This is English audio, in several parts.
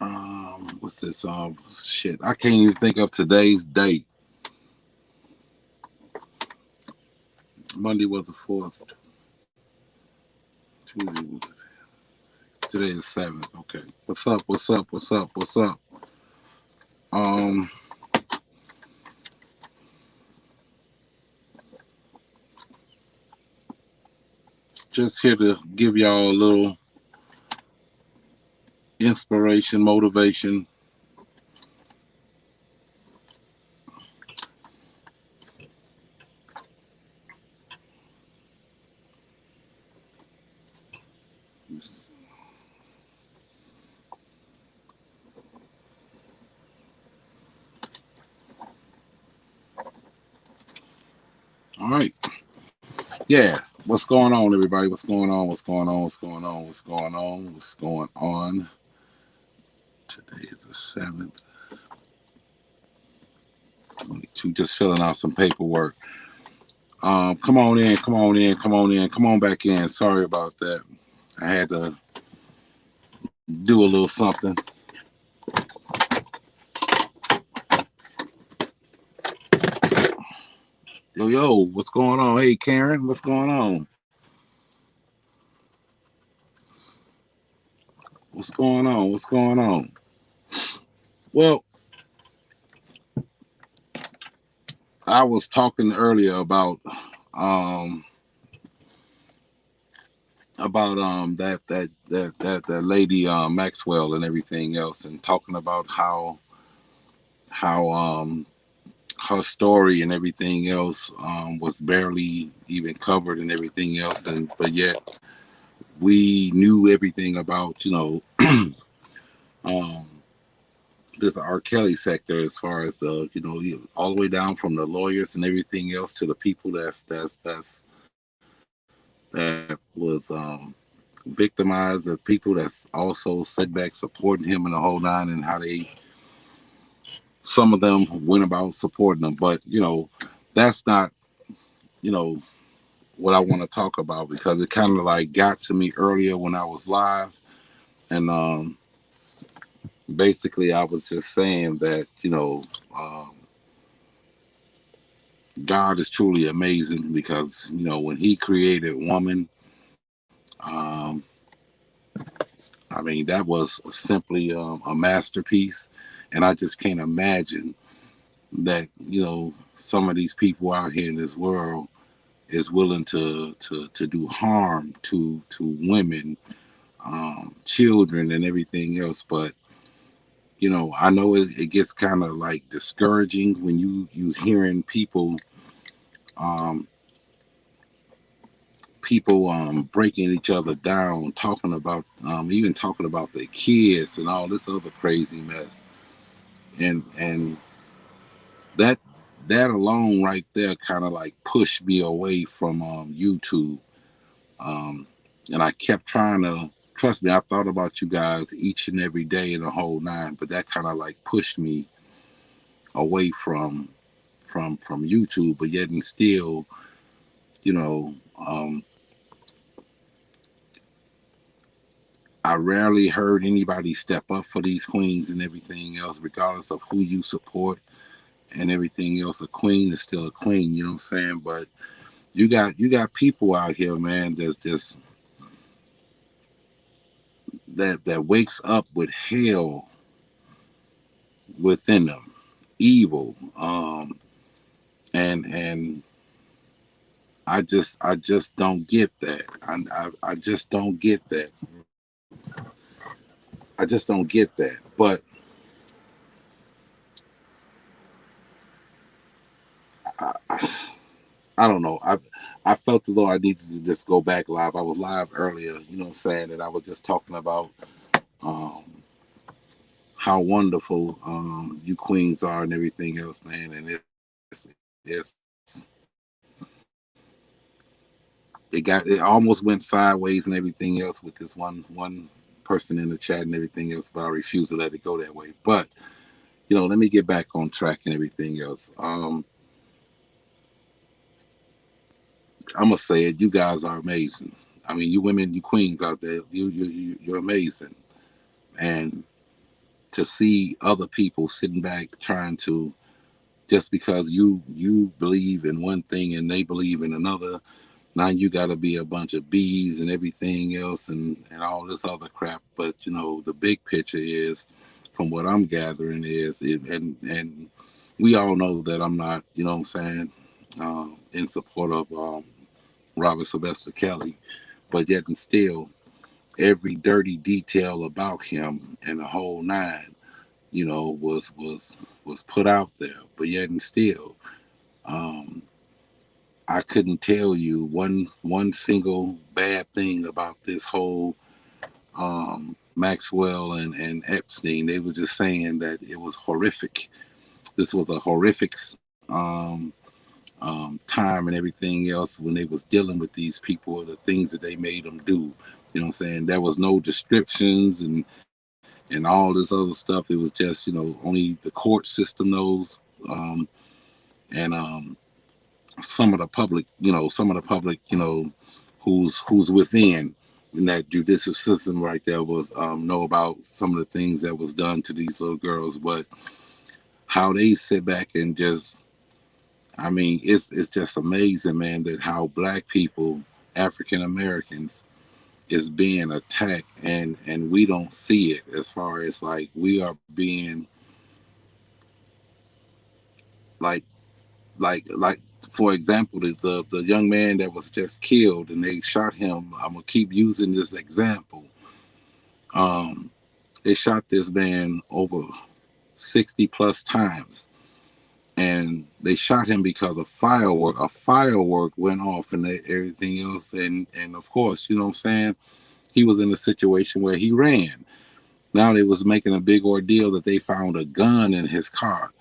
Um, what's this? Shit, I can't even think of today's date. Monday was the 4th. Tuesday was the 5th. Today is 7th. Okay. What's up? What's up? What's up? What's up? Um, just here to give y'all a little inspiration, motivation. All right. Yeah. What's going on, everybody? What's going on? What's going on? What's going on? What's going on? What's going on? Today is the 7th. 22. Just filling out some paperwork. Come on in. Come on in. Come on in. Come on back in. Sorry about that. I had to do a little something. Yo, what's going on? Hey, Karen, what's going on? What's going on? What's going on? Well, I was talking earlier um that lady Maxwell and everything else, and talking about how her story and everything else was barely even covered and everything else, and but yet we knew everything about um this R. Kelly sector, as far as the all the way down from the lawyers and everything else to the people that was victimized, the people that's also setback supporting him and the whole nine, and how they some of them went about supporting them. But that's not you know what I want to talk about, because it kind of like got to me earlier when I was live, and basically I was just saying that God is truly amazing, because when He created woman, um, I mean, that was simply a masterpiece, and I just can't imagine that some of these people out here in this world is willing to do harm to women, children, and everything else. But I know it gets kind of like discouraging when you hearing um, people breaking each other down, talking about even talking about their kids and all this other crazy mess, and that that alone right there kind of like pushed me away from YouTube. um, and I kept trying to, trust me, I thought about you guys each and every day in the whole nine, but that kind of like pushed me away from YouTube. But yet and still, you know, um, I rarely heard anybody step up for these queens and everything else, regardless of who you support and everything else. A queen is still a queen, you know what I'm saying? But you got people out here, man, that's just that wakes up with hell within them, evil, and I just don't get that. I just don't get that. I just don't get that. But I, I don't know. I felt as though I needed to just go back live. I was live earlier, you know what I'm saying, that I was just talking about um, how wonderful you queens are and everything else, man. And it's it almost went sideways and everything else with this one person in the chat and everything else, but I refuse to let it go that way. But let me get back on track and everything else. I'm gonna say it. You guys are amazing. I mean, you women, you queens out there, you're amazing. And to see other people sitting back trying to, just because you believe in one thing and they believe in another, now you got to be a bunch of bees and everything else and all this other crap. But the big picture is, from what I'm gathering, is it, and we all know that I'm not, what I'm saying, in support of Robert Sylvester Kelly, but yet and still, every dirty detail about him and the whole nine, was put out there. But yet and still, um, I couldn't tell you one single bad thing about this whole Maxwell and Epstein. They were just saying that it was horrific. This was a horrific um, time and everything else when they was dealing with these people, the things that they made them do. You know what I'm saying? There was no descriptions and all this other stuff. It was just, only the court system knows. Um, and some of the public, who's within in that judicial system right there was know about some of the things that was done to these little girls. But how they sit back and just, I mean, it's just amazing, man, that how black people, African Americans, is being attacked, and we don't see it, as far as like we are being like like for example, the young man that was just killed and they shot him. I'm gonna keep using this example. um they shot this man over 60 plus times, and they shot him because a firework went off and everything else. And of course, you know what I'm saying, he was in a situation where he ran. Now they was making a big ordeal that they found a gun in his car.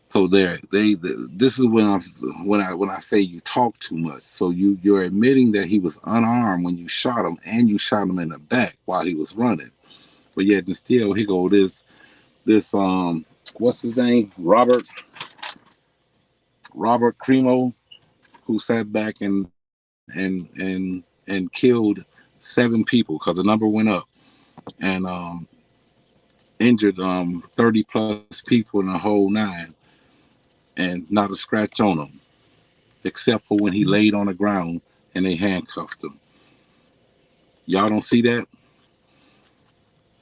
So this is when I say you talk too much. So you're admitting that he was unarmed when you shot him, and you shot him in the back while he was running. But yet and still, he go this what's his name, Robert Crimo, who sat back and killed 7 people because the number went up, and injured 30 plus people in the whole nine, and not a scratch on him, except for when he laid on the ground and they handcuffed him. Y'all don't see that?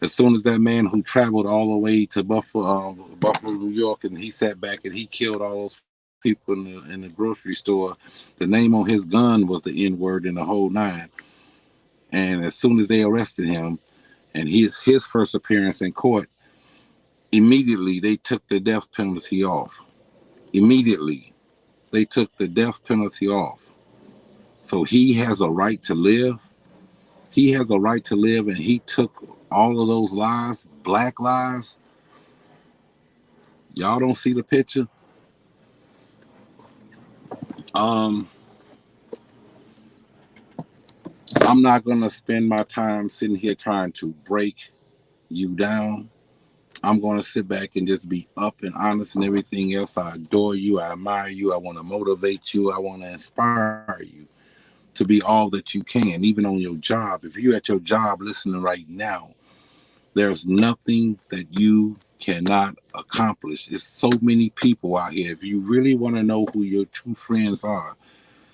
As soon as that man who traveled all the way to Buffalo, New York, and he sat back and he killed all those people in the grocery store, the name on his gun was the N word in the whole nine. And as soon as they arrested him, and his first appearance in court, immediately they took the death penalty off. Immediately they took the death penalty off. So he has a right to live. He has a right to live, and he took all of those lives, black lives. Y'all don't see the picture. Um, I'm not gonna spend my time sitting here trying to break you down. I'm gonna sit back and just be up and honest and everything else. I adore you. I admire you. I want to motivate you. I want to inspire you to be all that you can, even on your job. If you're at your job listening right now, there's nothing that you cannot accomplish. There's so many people out here. If you really want to know who your true friends are,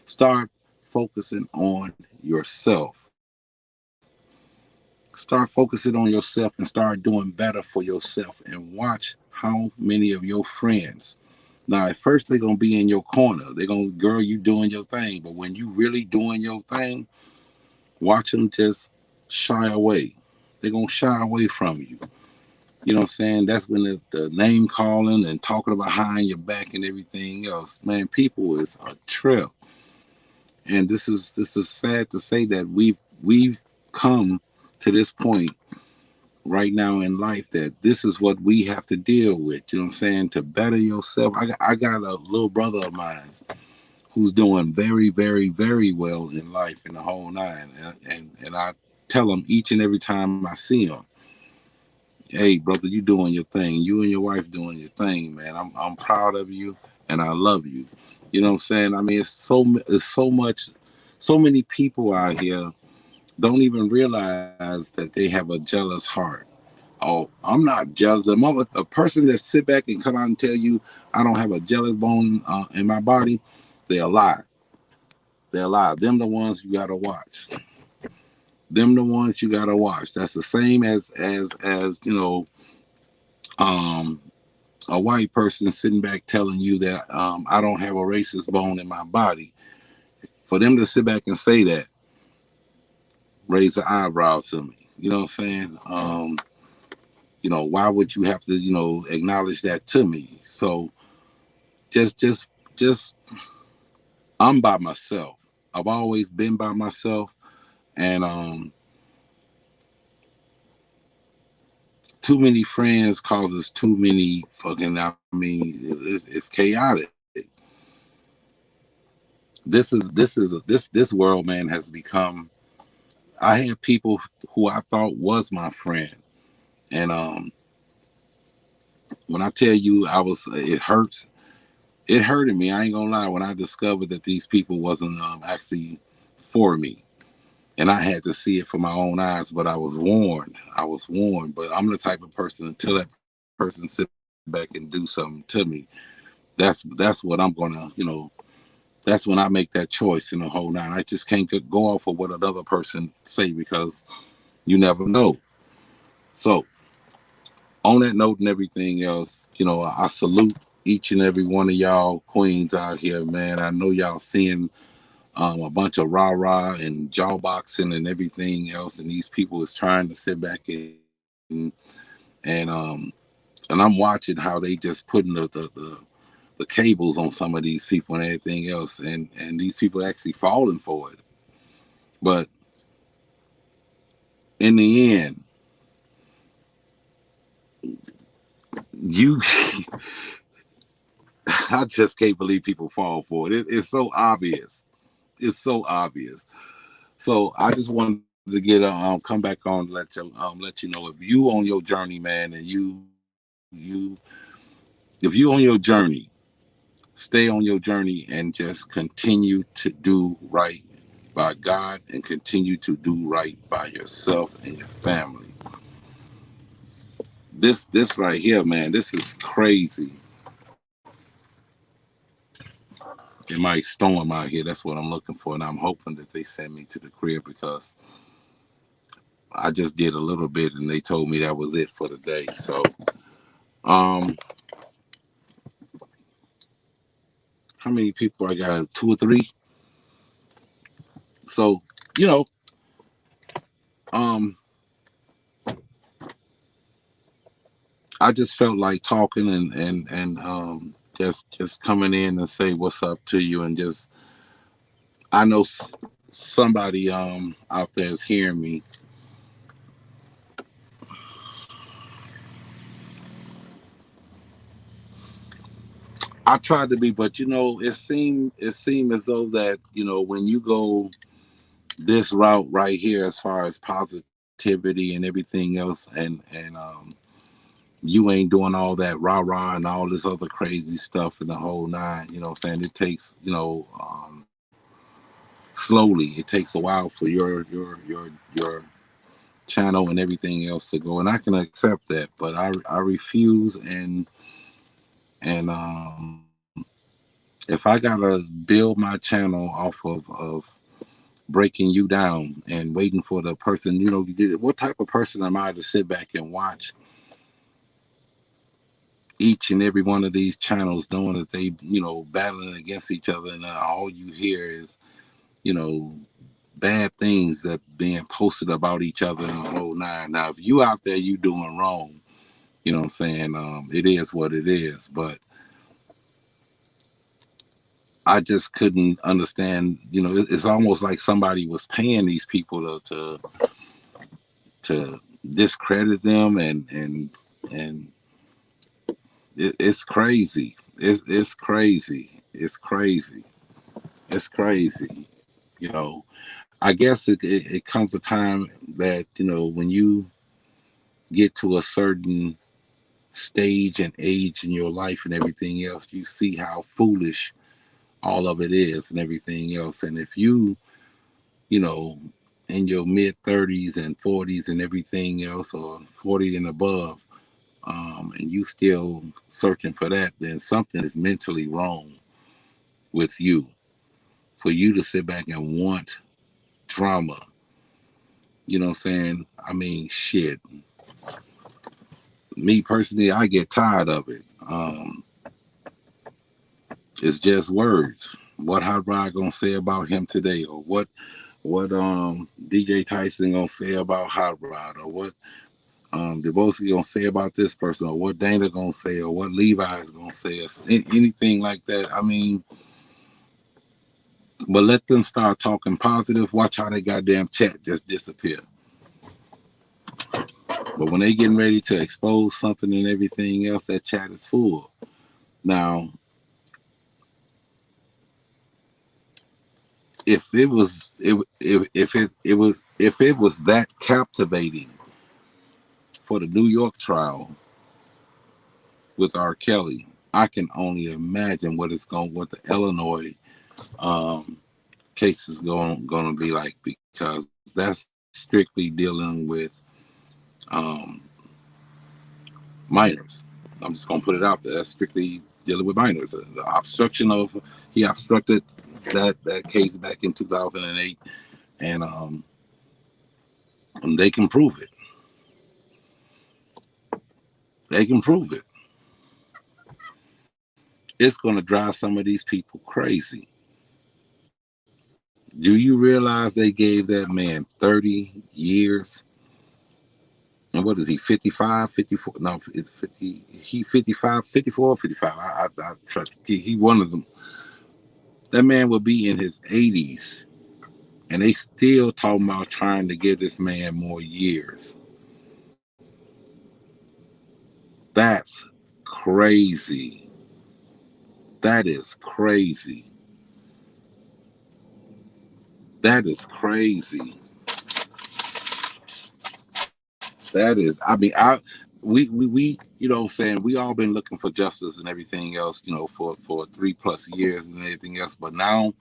start focusing on yourself. Start focusing on yourself and start doing better for yourself, and watch how many of your friends. Now, at first, they're going to be in your corner. They're going to, girl, you doing your thing. But when you really doing your thing, watch them just shy away. They're going to shy away from you. You know what I'm saying? That's when the name calling and talking behind your back and everything else. Man, people is a trip. And this is sad to say that we've come to this point right now in life that this is what we have to deal with. You know what I'm saying? To better yourself. I got a little brother of mine who's doing very, very, very well in life in the whole nine. And I tell him each and every time I see him, hey brother, you doing your thing. You and your wife doing your thing, man. I'm proud of you and I love you. You know what I'm saying? I mean, it's so much, so many people out here don't even realize that they have a jealous heart. Oh, I'm not jealous. The moment a person that sit back and come out and tell you I don't have a jealous bone in my body, they'll lie. They'll lie. Them the ones you gotta watch. Them the ones you gotta watch. That's the same as um, a white person sitting back telling you that I don't have a racist bone in my body. For them to sit back and say that, raise the eyebrow to me. You know what I'm saying? Why would you have to, acknowledge that to me? So just just just I'm by myself. I've always been by myself, and too many friends causes too many fucking. I mean, it's chaotic. This world, man, has become. I had people who I thought was my friend, and when I tell you, it hurts. It hurted me. I ain't gonna lie. When I discovered that these people wasn't actually for me, and I had to see it for my own eyes. But I was warned. I was warned. But I'm the type of person until that person sit back and do something to me, that's what I'm gonna, that's when I make that choice in the whole nine. I just can't go off of what another person say because you never know. So on that note and everything else, I salute each and every one of y'all queens out here, man. I know y'all seeing a bunch of rah rah and jaw boxing and everything else, and these people is trying to sit back and and I'm watching how they just putting the cables on some of these people and everything else, and these people actually falling for it. But in the end, you I just can't believe people fall for it. It's so obvious. It's so obvious. So I just wanted to get come back on, let you know if you on your journey, man, and if you on your journey, stay on your journey and just continue to do right by God and continue to do right by yourself and your family. This right here, man, this is crazy. It might storm out here. That's what I'm looking for, and I'm hoping that they send me to the crib because I just did a little bit, and they told me that was it for the day. So, um, how many people I got? Two or three. So, you know, um, I just felt like talking and just coming in and say what's up to you, and just I know somebody out there is hearing me. I tried to be, but it seemed as though that when you go this route right here, as far as positivity and everything else, and you ain't doing all that rah rah and all this other crazy stuff in the whole nine. You know what I'm saying? It takes slowly. It takes a while for your channel and everything else to go, and I can accept that, but I refuse and if I gotta build my channel off of breaking you down and waiting for the person, what type of person am I to sit back and watch each and every one of these channels knowing that they battling against each other, and all you hear is you know bad things that being posted about each other and the whole nine. Now if you out there you doing wrong, You know what I'm saying? It is what it is. But I just couldn't understand. You know, it's almost like somebody was paying these people to discredit them, and it's crazy. It's crazy. It's crazy. It's crazy. You know, I guess it comes a time that, you know, when you get to a certain stage and age in your life and everything else, you see how foolish all of it is and everything else. And if you know, in your mid 30s and 40s and everything else, or 40 and above, and you still searching for that, then something is mentally wrong with you. For you to sit back and want drama, you know what I'm saying? I mean, shit. Me personally, I get tired of it. It's just words. What Hot Rod gonna say about him today, or what DJ Tyson gonna say about Hot Rod, or what Devosi gonna say about this person, or what Dana gonna say, or what Levi's gonna say, or anything like that. I mean, but let them start talking positive. Watch how they goddamn chat just disappear. But when they getting ready to expose something and everything else, that chat is full. Now, if it was that captivating for the New York trial with R. Kelly, I can only imagine what the Illinois um, case is going to be like, because that's strictly dealing with um, minors. I'm just going to put it out there. That's strictly dealing with minors. The obstruction of he obstructed that case back in 2008, and they can prove it. They can prove it. It's going to drive some of these people crazy. Do you realize they gave that man 30 years? And what is he, 55, 54? No, it's 50, he 55, 54, 55. I trust he one of them. That man will be in his 80s, and they still talking about trying to give this man more years. That's crazy. That is crazy. That is crazy. That is, I mean, we, you know what I'm saying, we all been looking for justice and everything else, you know, for 3+ years and everything else. But now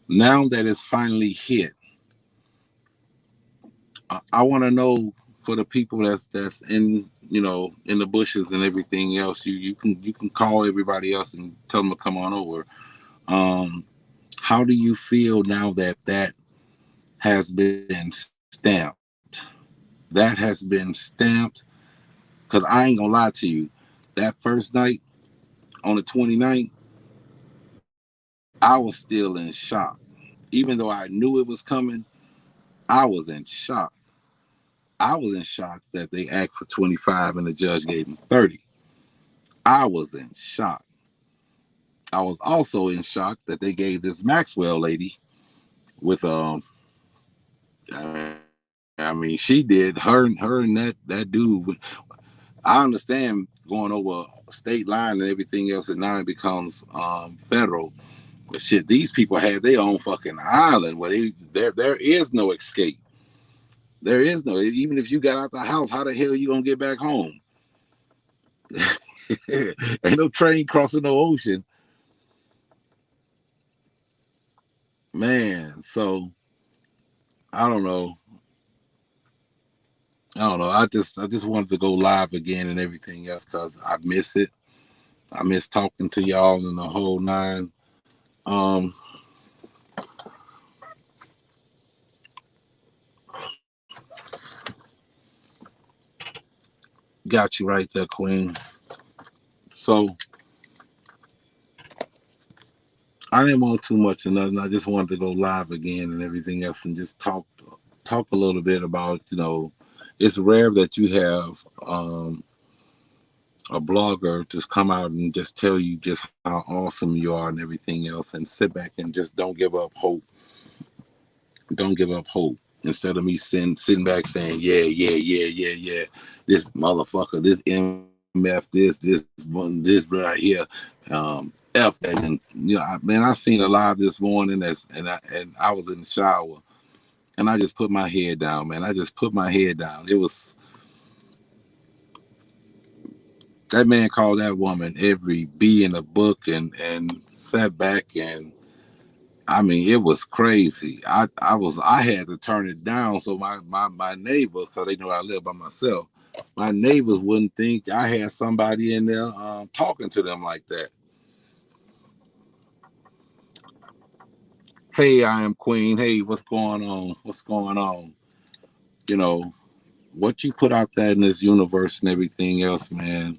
that it's finally hit, I want to know, for the people that's in, you know, in the bushes and everything else. You can call everybody else and tell them to come on over. Um, how do you feel now that that has been stamped? That has been stamped. Because I ain't gonna lie to you, that first night on the 29th, I was still in shock. Even though I knew it was coming, I was in shock. I was in shock that they asked for 25 and the judge gave him 30. I was in shock. I was also in shock that they gave this Maxwell lady with I mean, she did her and that dude. I understand going over state line and everything else, and now it becomes federal. But shit, these people had their own fucking island where there is no escape. There is no, even if you got out the house, how the hell you gonna get back home? Ain't no train crossing no ocean, man. So I don't know. I don't know. I just wanted to go live again and everything else because I miss it. I miss talking to y'all and the whole nine. Um, got you right there, Queen. So I didn't want too much of nothing. I just wanted to go live again and everything else, and just talk a little bit about, you know, it's rare that you have a blogger just come out and just tell you just how awesome you are and everything else, and sit back and just don't give up hope. Don't give up hope. Instead of me sitting back saying, yeah, yeah, yeah, yeah, yeah, this motherfucker, this MF, this right here, F that, and man, I seen a live this morning and I was in the shower and I just put my head down, man. I just put my head down. It was that man called that woman every B in the book and sat back and I mean, it was crazy. I had to turn it down so my neighbors, because they know I live by myself, my neighbors wouldn't think I had somebody in there talking to them like that. Hey, I am Queen. Hey, what's going on? What's going on? You know, what you put out there in this universe and everything else, man.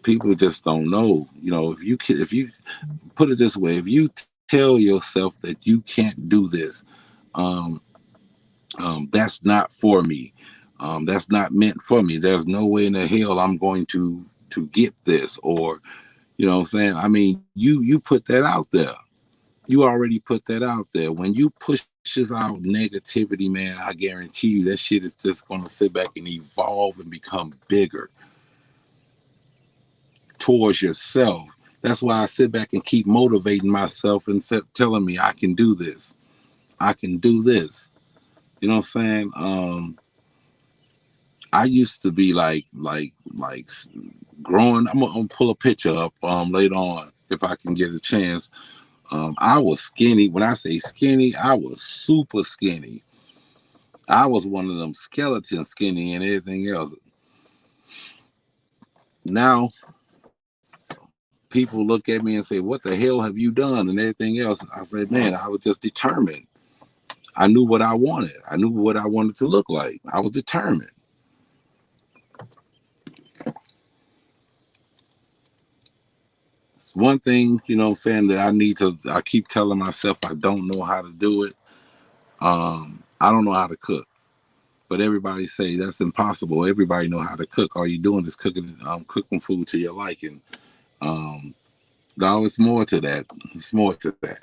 People just don't know. If you put it this way, if you tell yourself that you can't do this, um, that's not for me. That's not meant for me. There's no way in the hell I'm going to get this, or what I'm saying. I mean, you put that out there. You already put that out there. When you pushes out negativity, man, I guarantee you that shit is just going to sit back and evolve and become bigger towards yourself. That's why I sit back and keep motivating myself and telling me I can do this. I can do this. You know what I'm saying? I used to be like growing. I'm gonna pull a picture up later on if I can get a chance. I was skinny. When I say skinny, I was super skinny. I was one of them skeleton skinny and everything else. Now people look at me and say, "What the hell have you done?" and everything else. I said, "Man, I was just determined. I knew what I wanted. I knew what I wanted to look like. I was determined." One thing, what I'm saying, that I keep telling myself I don't know how to do it. I don't know how to cook, but everybody say that's impossible. Everybody know how to cook. All you doing is cooking food to your liking. Um, no, it's more to that. It's more to that.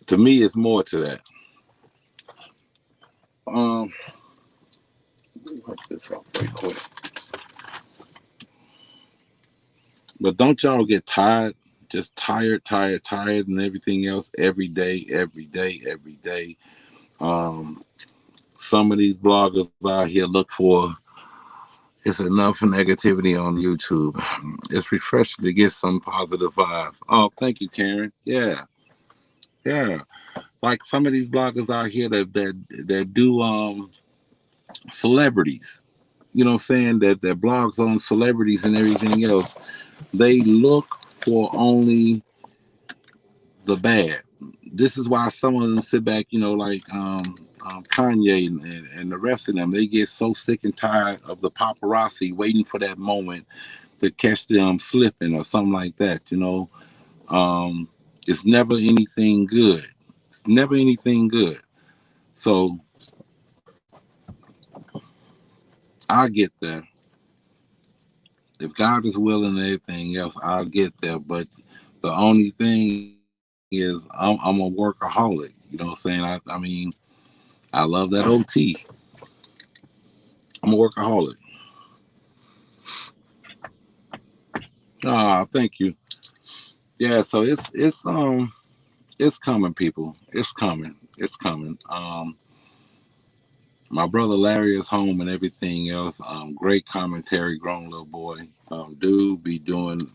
To me, it's more to that. Um, Wipe this off right quick. But don't y'all get tired? Just tired, and everything else every day, every day, every day. Um, some of these bloggers out here look for it's enough negativity on YouTube. It's refreshing to get some positive vibes. Oh, thank you, Karen. Yeah, yeah. Like some of these bloggers out here that do celebrities. You know what I'm saying? That blogs on celebrities and everything else. They look for only the bad. This is why some of them sit back, like Kanye and the rest of them. They get so sick and tired of the paparazzi waiting for that moment to catch them slipping or something like that. Um, it's never anything good. It's never anything good. So I get there. If God is willing and everything else, I'll get there. But the only thing is, I'm a workaholic. You know what I'm saying? I mean, I love that OT. I'm a workaholic. Ah, thank you. Yeah, so it's coming, people. It's coming. It's coming. My brother Larry is home and everything else. Great commentary, grown little boy. Dude be doing